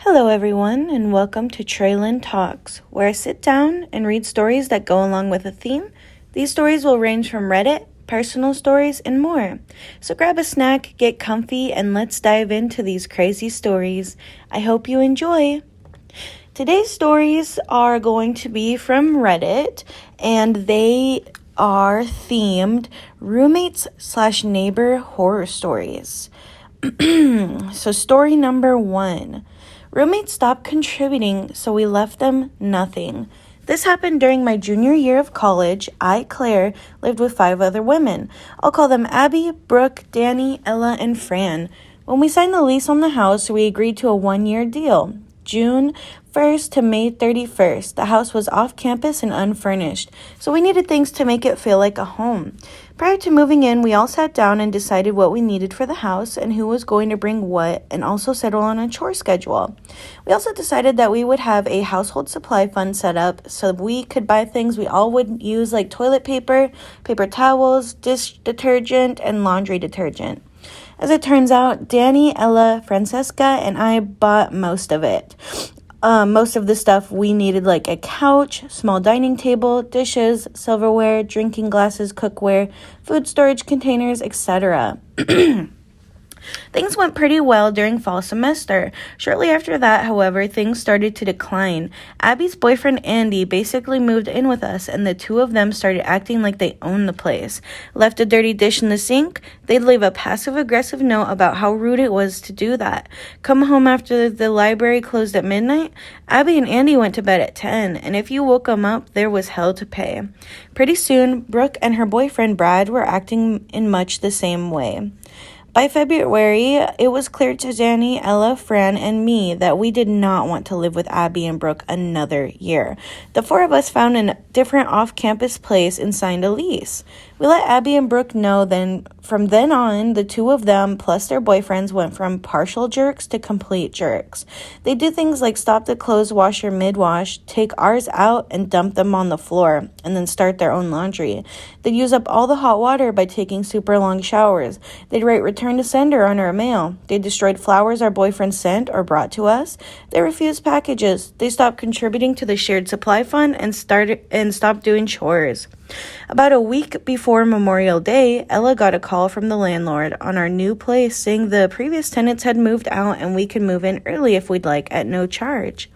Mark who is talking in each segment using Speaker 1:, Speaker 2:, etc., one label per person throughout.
Speaker 1: Hello, everyone, and welcome to Traylnn Talks, where I sit down and read stories that go along with a theme. These stories will range from Reddit, personal stories, and more. So grab a snack, get comfy, and let's dive into these crazy stories. I hope you enjoy. Today's stories are going to be from Reddit, and they are themed roommates/neighbor horror stories. So story number 1. Roommates stopped contributing, so we left them nothing. This happened during my junior year of college. I, Claire, lived with 5 other women. I'll call them Abby, Brooke, Danny, Ella, and Fran. When we signed the lease on the house, we agreed to a 1-year deal. June 1st to May 31st. The house was off campus and unfurnished, so we needed things to make it feel like a home. Prior to moving in, we all sat down and decided what we needed for the house and who was going to bring what, and also settle on a chore schedule. We also decided that we would have a household supply fund set up so we could buy things we all would use, like toilet paper, paper towels, dish detergent, and laundry detergent. As it turns out, Danny, Ella, Francesca, and I bought most of it. Most of the stuff we needed, like a couch, small dining table, dishes, silverware, drinking glasses, cookware, food storage containers, etc. Things went pretty well during fall semester. Shortly after that, however, things started to decline. Abby's boyfriend, Andy, basically moved in with us, and the two of them started acting like they owned the place. Left a dirty dish in the sink, they'd leave a passive-aggressive note about how rude it was to do that. Come home after the library closed at midnight, Abby and Andy went to bed at 10, and if you woke them up, there was hell to pay. Pretty soon, Brooke and her boyfriend, Brad, were acting in much the same way. By February, it was clear to Danny, Ella, Fran, and me that we did not want to live with Abby and Brooke another year. The 4 of us found a different off-campus place and signed a lease. We let Abby and Brooke know from then on, the 2 of them plus their boyfriends went from partial jerks to complete jerks. They do things like stop the clothes washer mid-wash, take ours out and dump them on the floor, and then start their own laundry. They'd use up all the hot water by taking super long showers. They'd write return to sender on our mail. They destroyed flowers our boyfriend sent or brought to us. They refused packages. They stopped contributing to the shared supply fund and stopped doing chores. About a week before Memorial Day, Ella got a call from the landlord on our new place saying the previous tenants had moved out and we could move in early if we'd like at no charge.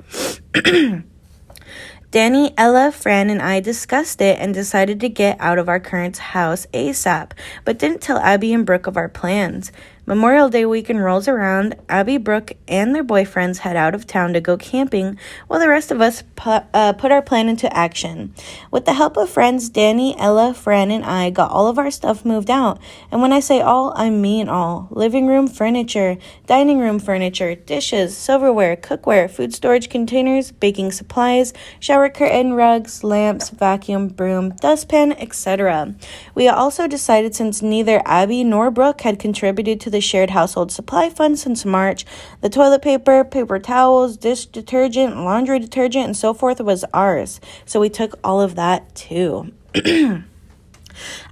Speaker 1: Danny, Ella, Fran, and I discussed it and decided to get out of our current house ASAP, but didn't tell Abby and Brooke of our plans. Memorial Day weekend rolls around. Abby, Brooke, and their boyfriends head out of town to go camping, while the rest of us put our plan into action. With the help of friends, Danny, Ella, Fran, and I got all of our stuff moved out. And when I say all, I mean all. Living room furniture, dining room furniture, dishes, silverware, cookware, food storage containers, baking supplies, shower curtain, rugs, lamps, vacuum, broom, dustpan, etc. We also decided, since neither Abby nor Brooke had contributed to the shared household supply fund since March, the toilet paper, paper towels, dish detergent, laundry detergent, and so forth was ours. So we took all of that too.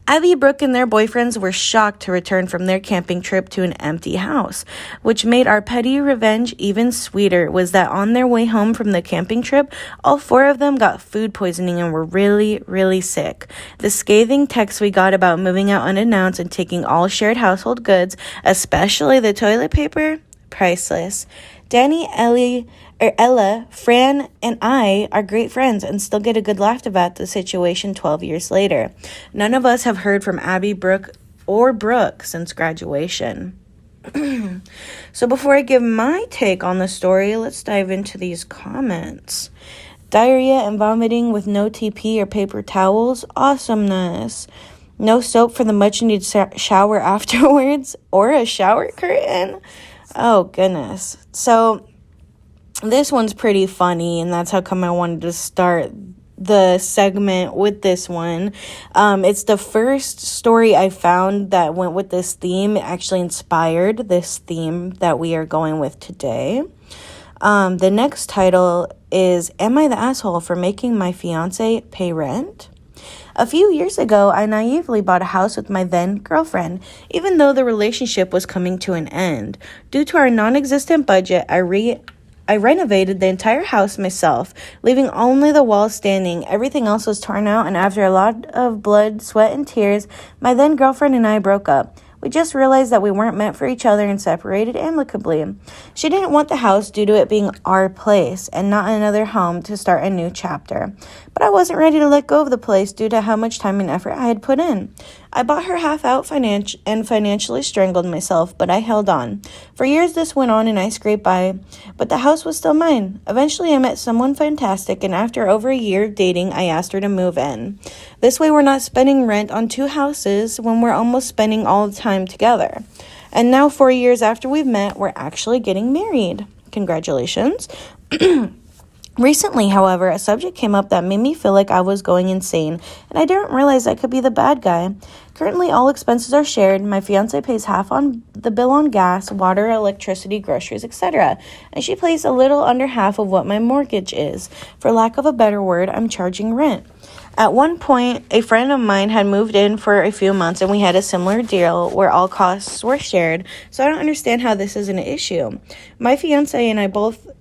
Speaker 1: Abby, Brooke, and their boyfriends were shocked to return from their camping trip to an empty house. Which made our petty revenge even sweeter was that on their way home from the camping trip, all 4 of them got food poisoning and were really, really sick. The scathing text we got about moving out unannounced and taking all shared household goods, especially the toilet paper, priceless. Danny, Ella, Fran, and I are great friends and still get a good laugh about the situation 12 years later. None of us have heard from Abby, Brooke since graduation. So before I give my take on the story, let's dive into these comments. Diarrhea and vomiting with no TP or paper towels. Awesomeness. No soap for the much-needed shower afterwards or a shower curtain. Oh, goodness. So this one's pretty funny, and that's how come I wanted to start the segment with this one. It's the first story I found that went with this theme. It actually inspired this theme that we are going with today. The next title is, Am I the Asshole for Making My Fiance Pay Rent? A few years ago, I naively bought a house with my then girlfriend, even though the relationship was coming to an end. Due to our non-existent budget, I I renovated the entire house myself, leaving only the walls standing. Everything else was torn out, and after a lot of blood, sweat, and tears, my then girlfriend and I broke up. We just realized that we weren't meant for each other and separated amicably. She didn't want the house due to it being our place and not another home to start a new chapter. But I wasn't ready to let go of the place due to how much time and effort I had put in. I bought her half out and financially strangled myself, but I held on. For years this went on and I scraped by, but the house was still mine. Eventually I met someone fantastic, and after over a year of dating, I asked her to move in. This way we're not spending rent on two houses when we're almost spending all the time together. And now 4 years after we've met, we're actually getting married. Congratulations. Recently, however, a subject came up that made me feel like I was going insane, and I didn't realize I could be the bad guy. Currently, all expenses are shared. My fiance pays half on the bill on gas, water, electricity, groceries, etc., and she pays a little under half of what my mortgage is. For lack of a better word, I'm charging rent. At one point, a friend of mine had moved in for a few months, and we had a similar deal where all costs were shared, so I don't understand how this is an issue. My fiance and I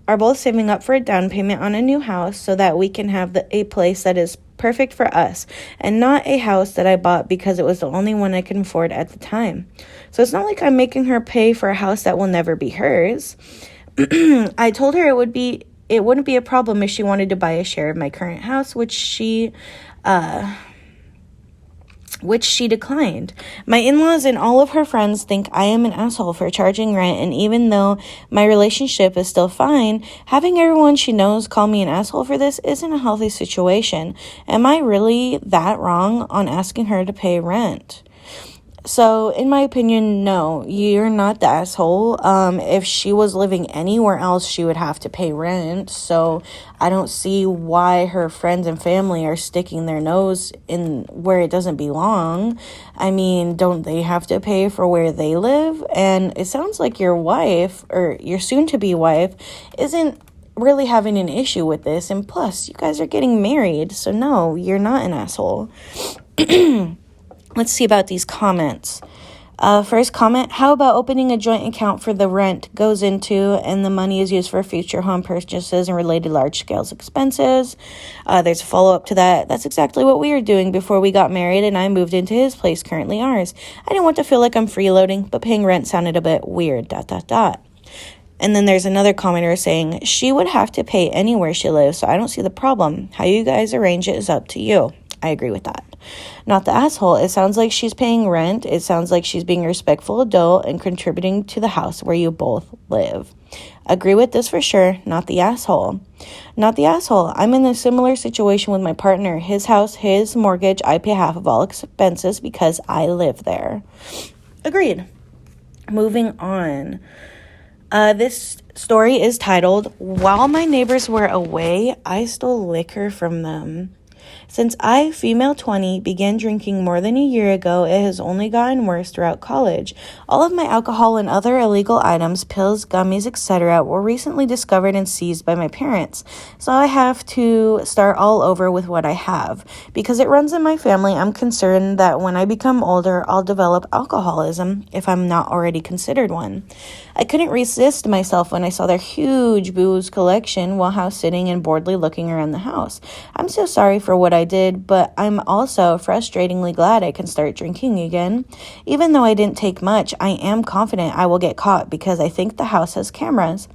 Speaker 1: are both saving up for a down payment on a new house so that we can have a place that is perfect for us, and not a house that I bought because it was the only one I could afford at the time. So it's not like I'm making her pay for a house that will never be hers. I told her it wouldn't be a problem if she wanted to buy a share of my current house, which she declined. My in-laws and all of her friends think I am an asshole for charging rent, and even though my relationship is still fine, having everyone she knows call me an asshole for this isn't a healthy situation. Am I really that wrong on asking her to pay rent? So, in my opinion, no, you're not the asshole. If she was living anywhere else, she would have to pay rent. So, I don't see why her friends and family are sticking their nose in where it doesn't belong. I mean, don't they have to pay for where they live? And it sounds like your wife, or your soon-to-be wife, isn't really having an issue with this. And plus, you guys are getting married. So, no, you're not an asshole. Let's see about these comments. First comment, how about opening a joint account for the rent goes into and the money is used for future home purchases and related large-scale expenses? There's a follow-up to that. That's exactly what we were doing before we got married and I moved into his place, currently ours. I didn't want to feel like I'm freeloading, but paying rent sounded a bit weird, ... And then there's another commenter saying, she would have to pay anywhere she lives, so I don't see the problem. How you guys arrange it is up to you. I agree with that. Not the asshole. It sounds like she's paying rent. It sounds like she's being a respectful adult and contributing to the house where you both live. Agree with this for sure. Not the asshole. Not the asshole. I'm in a similar situation with my partner. His house, his mortgage. I pay half of all expenses because I live there. Agreed. Moving on. This story is titled, While My Neighbors Were Away, I Stole Liquor from Them. Since I, female 20, began drinking more than a year ago, it has only gotten worse throughout college. All of my alcohol and other illegal items, pills, gummies, etc., were recently discovered and seized by my parents. So I have to start all over with what I have. Because it runs in my family, I'm concerned that when I become older, I'll develop alcoholism if I'm not already considered one. I couldn't resist myself when I saw their huge booze collection while house sitting and boredly looking around the house. I'm so sorry for what I did, but I'm also frustratingly glad I can start drinking again. Even though I didn't take much, I am confident I will get caught because I think the house has cameras.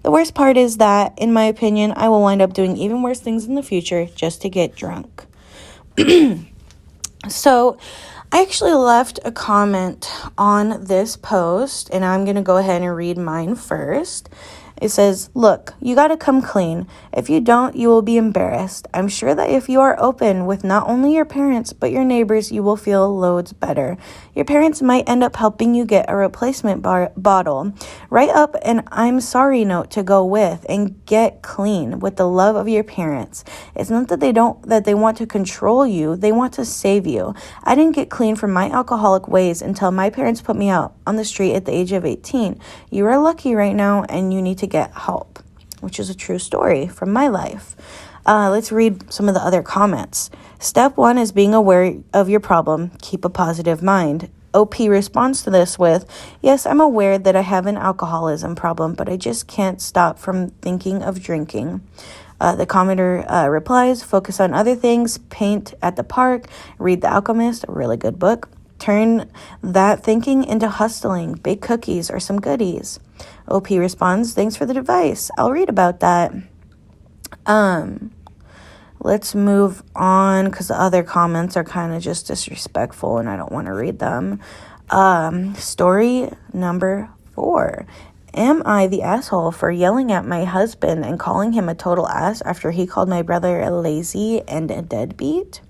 Speaker 1: The worst part is that, in my opinion, I will wind up doing even worse things in the future just to get drunk. So, I actually left a comment on this post, and I'm going to go ahead and read mine first. It says, look, you got to come clean. If you don't, you will be embarrassed. I'm sure that if you are open with not only your parents, but your neighbors, you will feel loads better. Your parents might end up helping you get a replacement bottle. Write up an I'm sorry note to go with and get clean with the love of your parents. It's not that they want to control you. They want to save you. I didn't get clean from my alcoholic ways until my parents put me out on the street at the age of 18. You are lucky right now, and you need to get help, which is a true story from my life. Let's read some of the other comments. Step 1 is being aware of your problem. Keep a positive mind. OP responds to this with, yes, I'm aware that I have an alcoholism problem, but I just can't stop from thinking of drinking. The commenter replies, focus on other things, paint at the park, read The Alchemist, a really good book. Turn that thinking into hustling, bake cookies or some goodies. OP responds, thanks for the advice. I'll read about that. Let's move on because the other comments are kind of just disrespectful and I don't want to read them. Story number 4. Am I the asshole for yelling at my husband and calling him a total ass after he called my brother a lazy and a deadbeat?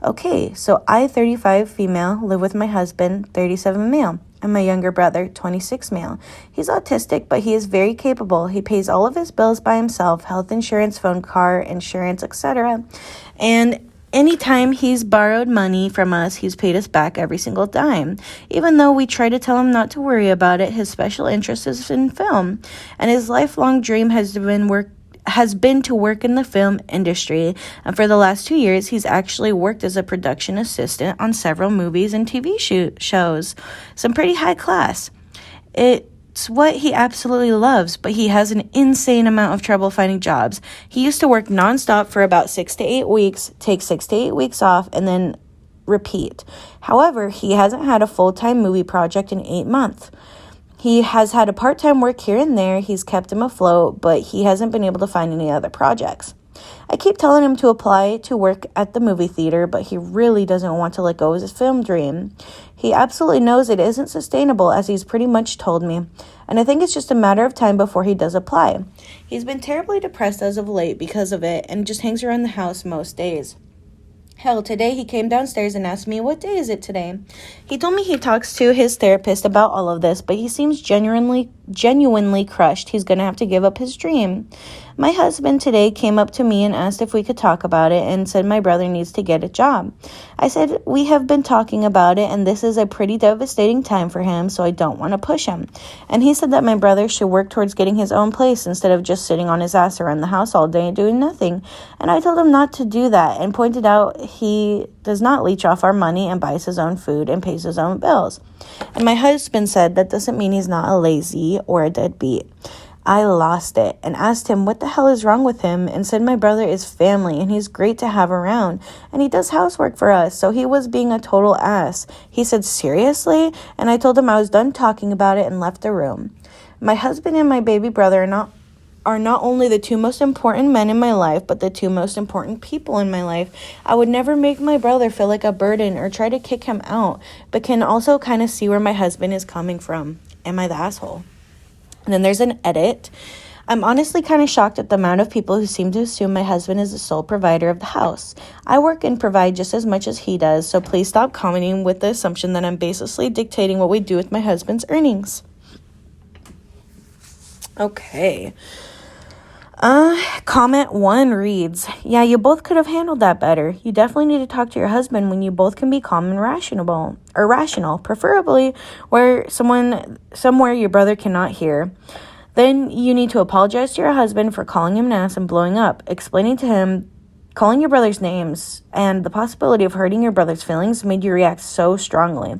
Speaker 1: Okay, so I, 35 female, live with my husband, 37 male, and my younger brother, 26 male. He's autistic, but he is very capable. He pays all of his bills by himself, health insurance, phone, car insurance, etc. And anytime he's borrowed money from us, he's paid us back every single dime. Even though we try to tell him not to worry about it, his special interest is in film, and his lifelong dream has been to work in the film industry, and for the last 2 years, he's actually worked as a production assistant on several movies and TV shows, some pretty high class. It's what he absolutely loves, but he has an insane amount of trouble finding jobs. He used to work nonstop for about 6 to 8 weeks, take 6 to 8 weeks off, and then repeat. However, he hasn't had a full-time movie project in 8 months. He has had a part-time work here and there. He's kept him afloat, but he hasn't been able to find any other projects. I keep telling him to apply to work at the movie theater, but he really doesn't want to let go of his film dream. He absolutely knows it isn't sustainable, as he's pretty much told me, and I think it's just a matter of time before he does apply. He's been terribly depressed as of late because of it and just hangs around the house most days. Hell, today he came downstairs and asked me, what day is it today? He told me he talks to his therapist about all of this, but he seems genuinely crushed. He's going to have to give up his dream. My husband today came up to me and asked if we could talk about it and said my brother needs to get a job. I said we have been talking about it and this is a pretty devastating time for him, so I don't want to push him. And he said that my brother should work towards getting his own place instead of just sitting on his ass around the house all day and doing nothing. And I told him not to do that and pointed out he does not leech off our money and buys his own food and pays his own bills. And my husband said that doesn't mean he's not a lazy or a deadbeat. I lost it and asked him what the hell is wrong with him and said my brother is family and he's great to have around and he does housework for us, so he was being a total ass. He said, seriously? And I told him I was done talking about it and left the room. My husband and my baby brother are not only the 2 most important men in my life, but the 2 most important people in my life. I would never make my brother feel like a burden or try to kick him out, but can also kind of see where my husband is coming from. Am I the asshole? And then there's an edit. I'm honestly kind of shocked at the amount of people who seem to assume my husband is the sole provider of the house. I work and provide just as much as he does, so please stop commenting with the assumption that I'm basically dictating what we do with my husband's earnings. Okay. Comment 1 reads, yeah, you both could have handled that better. You definitely need to talk to your husband when you both can be calm and rational, preferably somewhere your brother cannot hear. Then you need to apologize to your husband for calling him an ass and blowing up, explaining to him calling your brother's names and the possibility of hurting your brother's feelings made you react so strongly.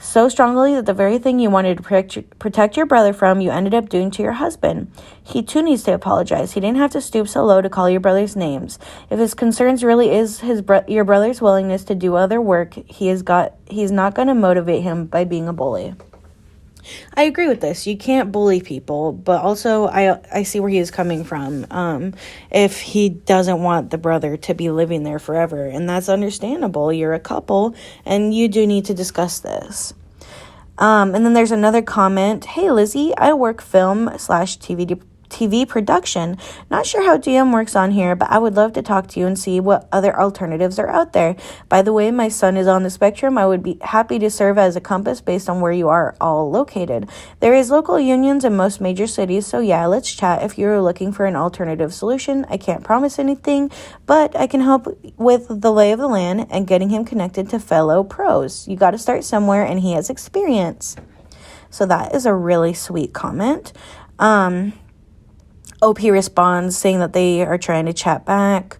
Speaker 1: So strongly that the very thing you wanted to protect your brother from, you ended up doing to your husband. He too needs to apologize. He didn't have to stoop so low to call your brother's names. If his concerns really is your brother's willingness to do other work, he's not going to motivate him by being a bully. I agree with this. You can't bully people, but also I see where he is coming from. If he doesn't want the brother to be living there forever, and that's understandable. You're a couple, and you do need to discuss this. And then there's another comment. Hey, Lizzie, I work film/TV production. Not sure how DM works on here, but I would love to talk to you and see what other alternatives are out there. By the way, my son is on the spectrum. I would be happy to serve as a compass based on where you are all located. There is local unions in most major cities, so yeah, let's chat if you're looking for an alternative solution. I can't promise anything, but I can help with the lay of the land and getting him connected to fellow pros. You got to start somewhere, and he has experience. So that is a really sweet comment. OP responds saying that they are trying to chat back.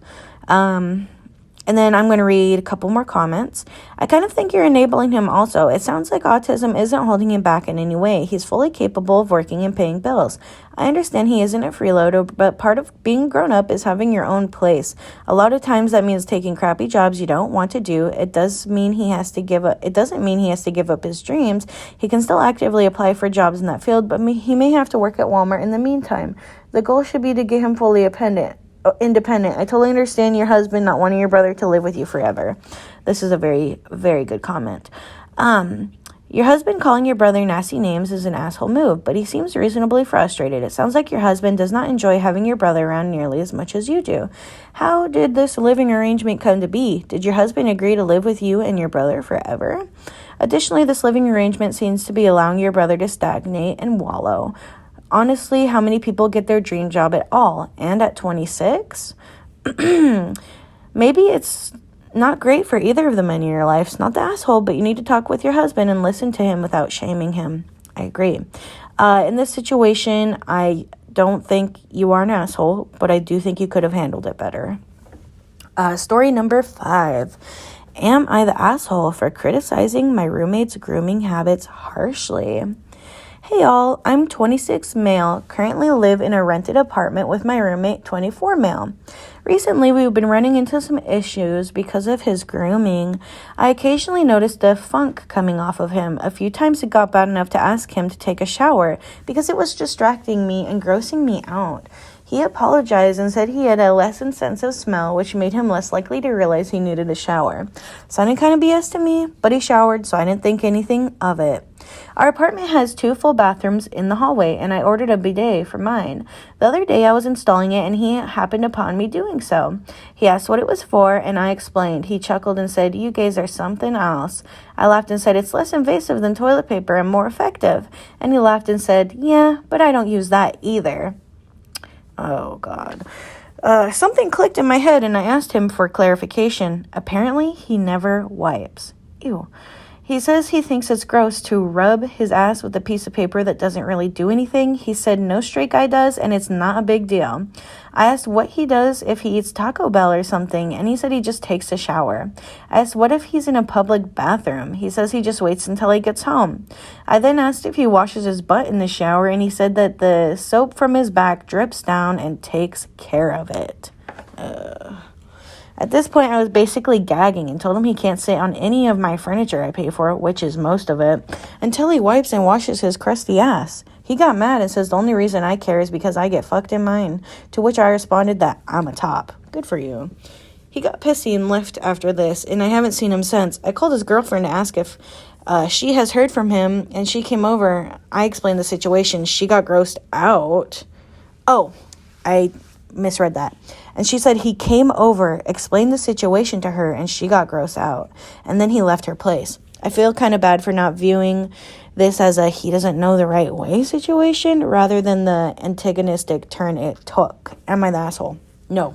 Speaker 1: And then I'm going to read a couple more comments. I kind of think you're enabling him also. It sounds like autism isn't holding him back in any way. He's fully capable of working and paying bills. I understand he isn't a freeloader, but part of being grown up is having your own place. A lot of times that means taking crappy jobs you don't want to do. It doesn't mean he has to give up his dreams. He can still actively apply for jobs in that field, but he may have to work at Walmart in the meantime. The goal should be to get him fully independent. I totally understand your husband not wanting your brother to live with you forever. This is a very, very good comment. Your husband calling your brother nasty names is an asshole move, but he seems reasonably frustrated. It sounds like your husband does not enjoy having your brother around nearly as much as you do. How did this living arrangement come to be? Did your husband agree to live with you and your brother forever? Additionally, this living arrangement seems to be allowing your brother to stagnate and wallow. Honestly, how many people get their dream job at all? And at 26? Maybe it's not great for either of the men in your life. It's not the asshole, but you need to talk with your husband and listen to him without shaming him. I agree. In this situation, I don't think you are an asshole, but I do think you could have handled it better. Story number 5. Am I the asshole for criticizing my roommate's grooming habits harshly? Hey y'all, I'm 26 male, currently live in a rented apartment with my roommate, 24 male. Recently, we've been running into some issues because of his grooming. I occasionally noticed a funk coming off of him. A few times it got bad enough to ask him to take a shower because it was distracting me and grossing me out. He apologized and said he had a lessened sense of smell, which made him less likely to realize he needed a shower. Sounded kind of BS to me, but he showered, so I didn't think anything of it. Our apartment has 2 full bathrooms in the hallway, and I ordered a bidet for mine. The other day I was installing it, and he happened upon me doing so. He asked what it was for, and I explained. He chuckled and said, "You gays are something else." I laughed and said, "It's less invasive than toilet paper and more effective." And he laughed and said, "Yeah, but I don't use that either." Oh, God. Something clicked in my head, and I asked him for clarification. Apparently, he never wipes. Ew. He says he thinks it's gross to rub his ass with a piece of paper that doesn't really do anything. He said no straight guy does, and it's not a big deal. I asked what he does if he eats Taco Bell or something, and he said he just takes a shower. I asked what if he's in a public bathroom. He says he just waits until he gets home. I then asked if he washes his butt in the shower, and he said that the soap from his back drips down and takes care of it. At this point, I was basically gagging and told him he can't sit on any of my furniture I pay for, which is most of it, until he wipes and washes his crusty ass. He got mad and says the only reason I care is because I get fucked in mine, to which I responded that I'm a top. Good for you. He got pissy and left after this, and I haven't seen him since. I called his girlfriend to ask if she has heard from him, and she came over. I explained the situation. She got grossed out. Oh, I misread that. And she said he came over, explained the situation to her, and she got grossed out. And then he left her place. I feel kind of bad for not viewing this as a he doesn't know the right way situation, rather than the antagonistic turn it took. Am I the asshole? No.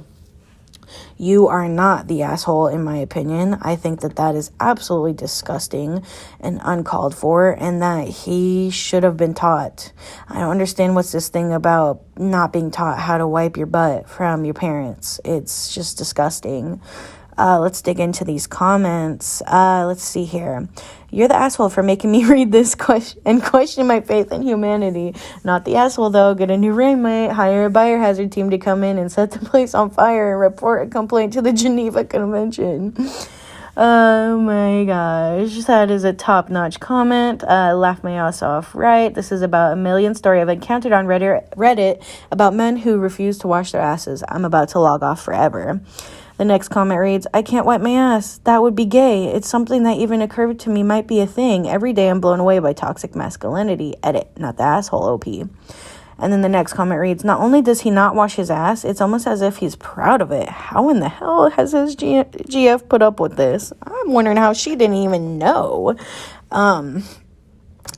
Speaker 1: You are not the asshole, in my opinion. I think that is absolutely disgusting and uncalled for, and that he should have been taught. I don't understand what's this thing about not being taught how to wipe your butt from your parents. It's just disgusting. Let's dig into these comments. Let's see here. You're the asshole for making me read this and question my faith in humanity. Not the asshole, though. Get a new roommate, hire a biohazard team to come in and set the place on fire and report a complaint to the Geneva Convention. Oh my gosh. That is a top-notch comment. Laugh my ass off. Right. This is about a million story I've encountered on Reddit about men who refuse to wash their asses. I'm about to log off forever. The next comment reads, I can't wipe my ass. That would be gay. It's something that even occurred to me might be a thing. Every day I'm blown away by toxic masculinity. Edit, not the asshole, OP. And then the next comment reads, not only does he not wash his ass, it's almost as if he's proud of it. How in the hell has his GF put up with this? I'm wondering how she didn't even know.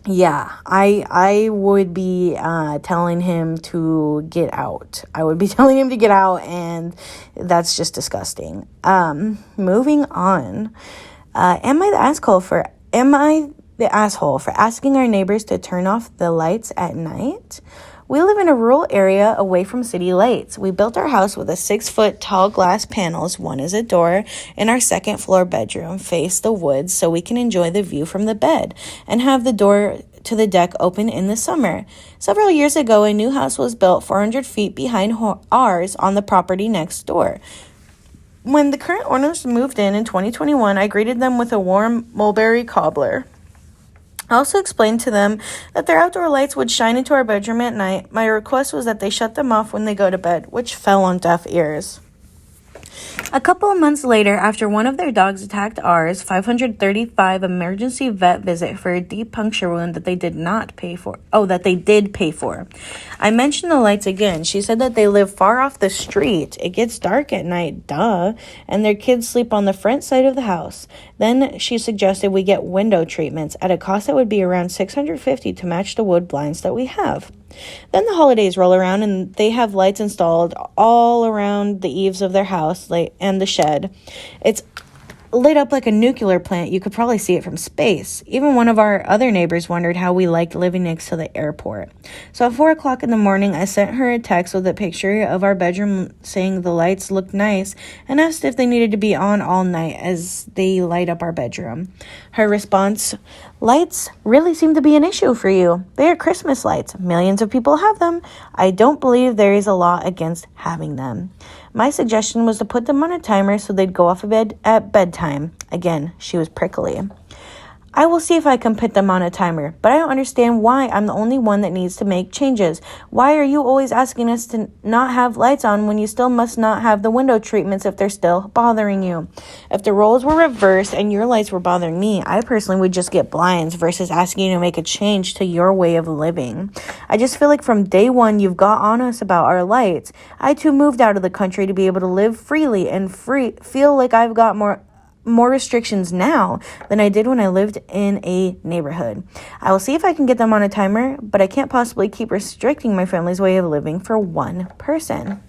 Speaker 1: Yeah, I would be telling him to get out. I would be telling him to get out, and that's just disgusting. Moving on. Am I the asshole for asking our neighbors to turn off the lights at night? We live in a rural area away from city lights. We built our house with a 6-foot tall glass panels. One is a door, and our second floor bedroom face the woods so we can enjoy the view from the bed and have the door to the deck open in the summer. Several years ago, a new house was built 400 feet behind ours on the property next door. When the current owners moved in 2021, I greeted them with a warm mulberry cobbler. I also explained to them that their outdoor lights would shine into our bedroom at night. My request was that they shut them off when they go to bed, which fell on deaf ears. A couple of months later, after one of their dogs attacked ours, $535 emergency vet visit for a deep puncture wound that they did pay for. I mentioned the lights again. She said that they live far off the street. It gets dark at night, duh, and their kids sleep on the front side of the house. Then she suggested we get window treatments at a cost that would be around $650 to match the wood blinds that we have. Then the holidays roll around and they have lights installed all around the eaves of their house and the shed. It's lit up like a nuclear plant. You could probably see it from space. Even one of our other neighbors wondered how we liked living next to the airport. So at 4 o'clock in the morning, I sent her a text with a picture of our bedroom saying the lights looked nice and asked if they needed to be on all night as they light up our bedroom. Her response, "Lights really seem to be an issue for you. They are Christmas lights. Millions of people have them. I don't believe there is a law against having them." My suggestion was to put them on a timer so they'd go off of bed at bedtime. Again, she was prickly. I will see if I can put them on a timer, but I don't understand why I'm the only one that needs to make changes. Why are you always asking us to not have lights on when you still must not have the window treatments if they're still bothering you? If the roles were reversed and your lights were bothering me, I personally would just get blinds versus asking you to make a change to your way of living. I just feel like from day one you've got on us about our lights. I too moved out of the country to be able to live freely and feel like I've got more restrictions now than I did when I lived in a neighborhood. I will see if I can get them on a timer, but I can't possibly keep restricting my family's way of living for one person.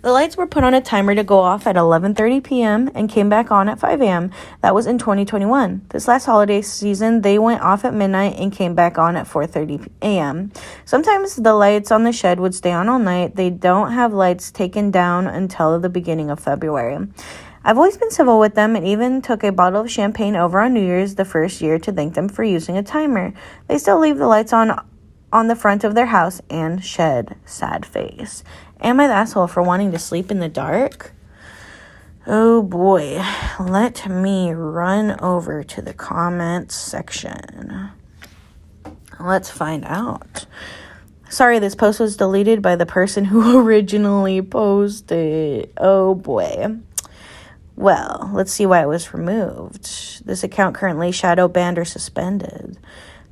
Speaker 1: The lights were put on a timer to go off at 11:30 p.m. and came back on at 5 a.m. That was in 2021. This last holiday season, they went off at midnight and came back on at 4:30 a.m. Sometimes the lights on the shed would stay on all night. They don't have lights taken down until the beginning of February. I've always been civil with them and even took a bottle of champagne over on New Year's the first year to thank them for using a timer. They still leave the lights on the front of their house and shed. Sad face. Am I the asshole for wanting to sleep in the dark? Oh boy. Let me run over to the comments section. Let's find out. Sorry, this post was deleted by the person who originally posted. Oh boy. Well, let's see why it was removed. This account currently shadow banned or suspended.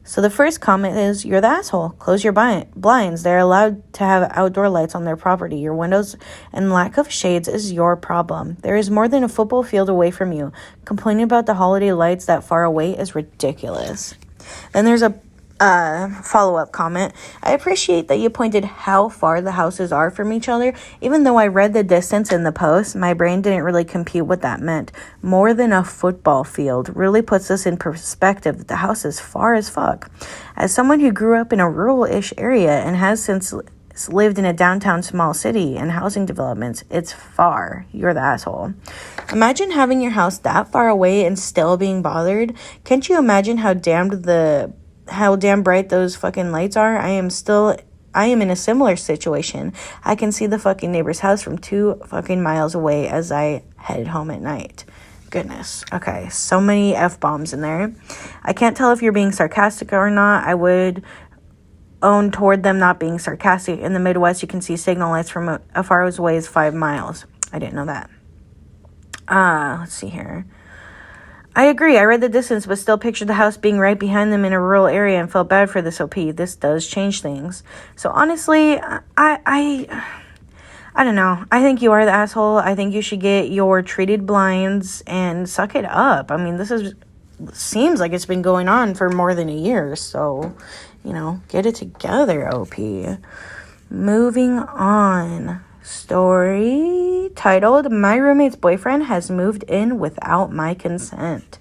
Speaker 1: So the first comment is, "You're the asshole. Close your blinds. They're allowed to have outdoor lights on their property. Your windows and lack of shades is your problem. There is more than a football field away from you. Complaining about the holiday lights that far away is ridiculous." Then there's a follow-up comment. "I appreciate that you pointed how far the houses are from each other. Even though I read the distance in the post, my brain didn't really compute what that meant. More than a football field really puts this in perspective that the house is far as fuck. As someone who grew up in a rural-ish area and has since lived in a downtown small city and housing developments, it's far. You're the asshole." Imagine having your house that far away and still being bothered. Can't you imagine how damn bright those fucking lights are? I am in a similar situation. I can see the fucking neighbor's house from 2 fucking miles away as I head home at night. Goodness. Okay, so many F-bombs in there. I can't tell if you're being sarcastic or not. I would own toward them not being sarcastic. In the Midwest, you can see signal lights from as far away as 5 miles. I didn't know that. Let's see here. "I agree. I read the distance, but still pictured the house being right behind them in a rural area and felt bad for this OP. This does change things." So honestly, I don't know. I think you are the asshole. I think you should get your treated blinds and suck it up. I mean, seems like it's been going on for more than a year. So, get it together, OP. Moving on. Story titled, "My roommate's boyfriend has moved in without my consent."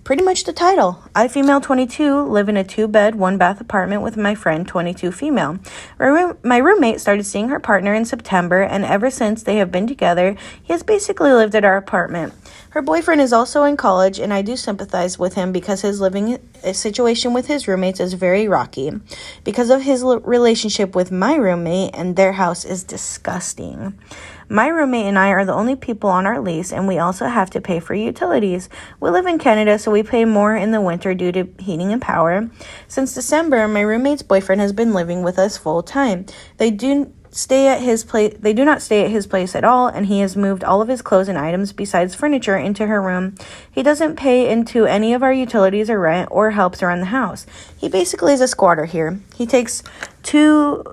Speaker 1: pretty much the title. I, female 22, live in a 2-bed, 1-bath apartment with my friend 22, female. My roommate started seeing her partner in September, and ever since they have been together, he has basically lived at our apartment. Her boyfriend is also in college, and I do sympathize with him because his living situation with his roommates is very rocky. Because of his relationship with my roommate, and their house is disgusting. My roommate and I are the only people on our lease, and we also have to pay for utilities. We live in Canada, so we pay more in the winter due to heating and power. Since December, my roommate's boyfriend has been living with us full time. They do not stay at his place at all, and he has moved all of his clothes and items besides furniture into her room. He doesn't pay into any of our utilities or rent or helps around the house. He basically is a squatter here. He takes two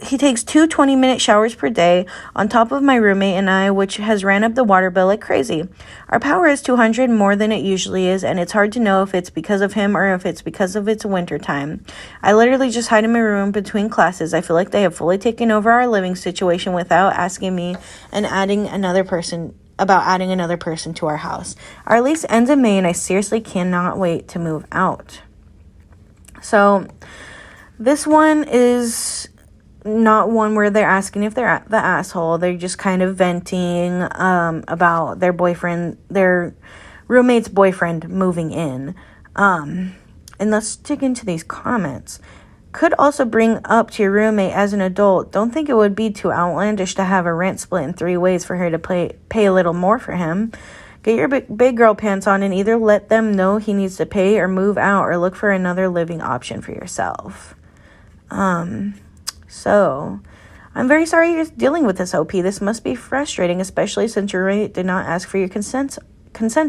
Speaker 1: 20-minute showers per day on top of my roommate and I, which has ran up the water bill like crazy. Our power is $200 more than it usually is, and it's hard to know if it's because of him or if it's because of it's winter time. I literally just hide in my room between classes. I feel like they have fully taken over our living situation without asking me and adding another person to our house. Our lease ends in May, and I seriously cannot wait to move out. So this one is not one where they're asking if they're the asshole. They're just kind of venting about their roommate's boyfriend moving in. And let's dig into these comments. Could also bring up to your roommate as an adult. Don't think it would be too outlandish to have a rent split in 3 ways for her to pay a little more for him. Get your big girl pants on and either let them know he needs to pay or move out or look for another living option for yourself. So, I'm very sorry you're dealing with this, OP. This must be frustrating, especially since your roommate did not ask for your consent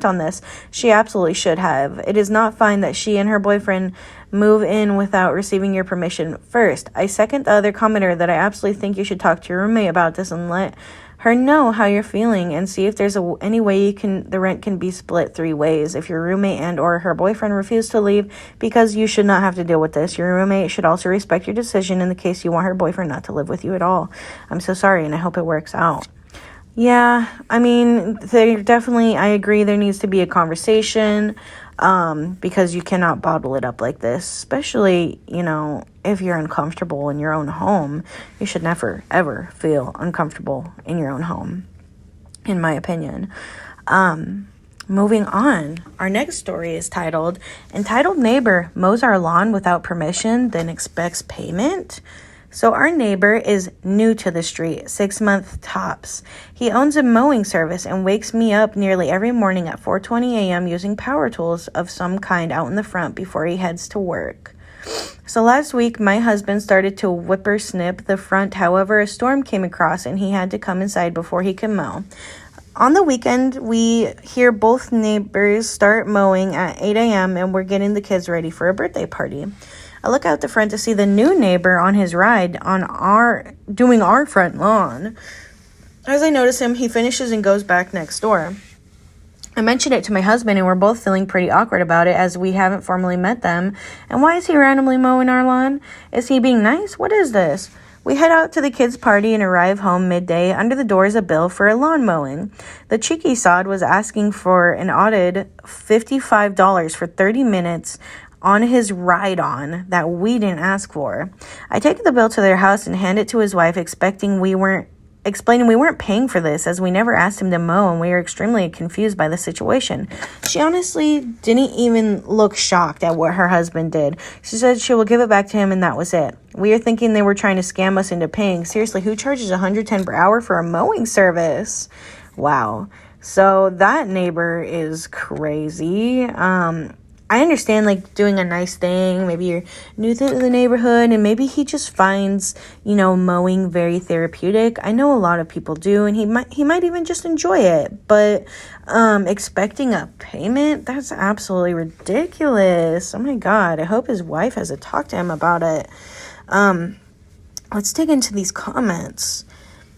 Speaker 1: on this. She absolutely should have. It is not fine that she and her boyfriend move in without receiving your permission first. I second the other commenter that I absolutely think you should talk to your roommate about this and let her know how you're feeling and see if there's any way the rent can be split 3 ways. If your roommate and or her boyfriend refuse to leave, because you should not have to deal with this. Your roommate should also respect your decision in the case you want her boyfriend not to live with you at all. I'm so sorry, and I hope it works out. Yeah, I mean, I agree there needs to be a conversation, because you cannot bottle it up like this, especially, if you're uncomfortable in your own home. You should never, ever feel uncomfortable in your own home, in my opinion. Moving on, our next story is entitled Neighbor Mows Our Lawn Without Permission, Then Expects Payment. So our neighbor is new to the street, 6 months tops. He owns a mowing service and wakes me up nearly every morning at 4:20 a.m. using power tools of some kind out in the front before he heads to work. So last week, my husband started to whippersnip the front. However, a storm came across and he had to come inside before he could mow. On the weekend, we hear both neighbors start mowing at 8 a.m. and we're getting the kids ready for a birthday party. I look out the front to see the new neighbor on his ride doing our front lawn. As I notice him, he finishes and goes back next door. I mentioned it to my husband, and we're both feeling pretty awkward about it as we haven't formally met them. And why is he randomly mowing our lawn? Is he being nice? What is this? We head out to the kids' party and arrive home midday. Under the door is a bill for a lawn mowing. The cheeky sod was asking for an odded $55 for 30 minutes on his ride-on that we didn't ask for. I take the bill to their house and hand it to his wife, explaining we weren't paying for this as we never asked him to mow, and we are extremely confused by the situation. She honestly didn't even look shocked at what her husband did. She said she will give it back to him, and that was it. We are thinking they were trying to scam us into paying. Seriously, who charges $110 per hour for a mowing service? Wow. So that neighbor is crazy. I understand, doing a nice thing. Maybe you're new to the neighborhood, and maybe he just finds, mowing very therapeutic. I know a lot of people do, and he might even just enjoy it. But expecting a payment, that's absolutely ridiculous. Oh my God, I hope his wife has to talk to him about it. Let's dig into these comments.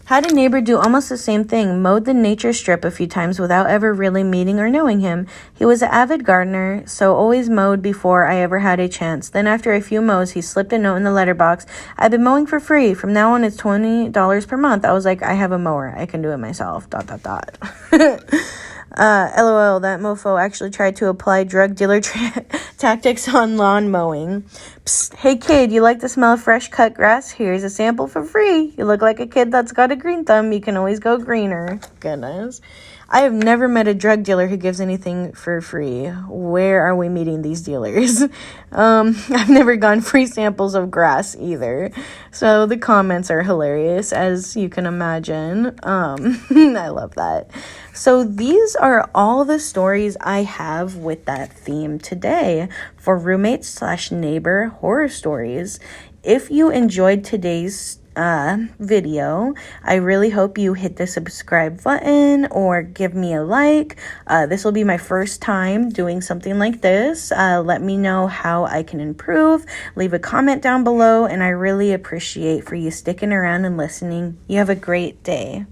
Speaker 1: Had a neighbor do almost the same thing, mowed the nature strip a few times without ever really meeting or knowing him. He was an avid gardener, so always mowed before I ever had a chance. Then after a few mows, he slipped a note in the letterbox. I've been mowing for free. From now on, it's $20 per month. I was like, I have a mower. I can do it myself, ... LOL, that mofo actually tried to apply drug dealer tactics on lawn mowing. Psst, hey kid, you like the smell of fresh cut grass? Here's a sample for free. You look like a kid that's got a green thumb. You can always go greener. Goodness. I have never met a drug dealer who gives anything for free. Where are we meeting these dealers? I've never gotten free samples of grass either. So the comments are hilarious, as you can imagine. I love that. So these are all the stories I have with that theme today for roommate/neighbor horror stories. If you enjoyed today's video, I really hope you hit the subscribe button or give me a like. This will be my first time doing something like this. Let me know how I can improve. Leave a comment down below, and I really appreciate for you sticking around and listening. You have a great day.